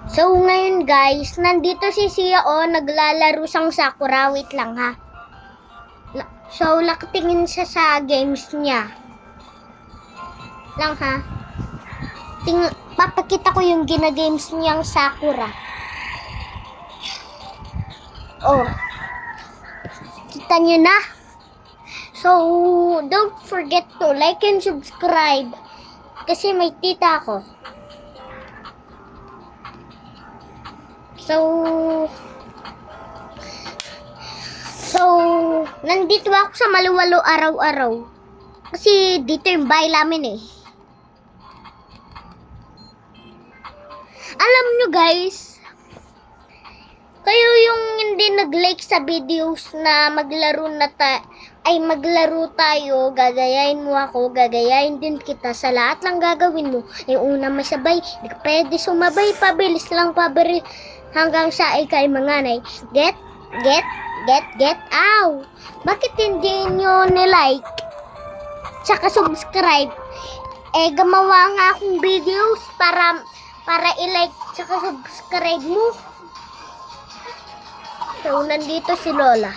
So, ngayon guys, nandito si Sia naglalaro siyang Sakura. Wait lang ha. So, nakatingin siya sa games niya. Lang ha. Papakita ko yung gina-games niyang Sakura. Oh. Kita niyo na? So, don't forget to like and subscribe. Kasi may tita ako. So, nandito ako sa Maluwalo araw-araw. Kasi dito yung bahay namin eh. Alam nyo guys, kayo yung hindi nag-like sa videos na maglaro tayo, gagayain mo ako, gagayain din kita sa lahat ng gagawin mo. Yung una masabay, hindi ka pwede sumabay, pabilis lang hanggang sa ikay manganay. Get, ow! Bakit hindi nyo nilike? Tsaka subscribe. Gumawa nga akong videos para i-like tsaka subscribe mo. So, nandito si Lola.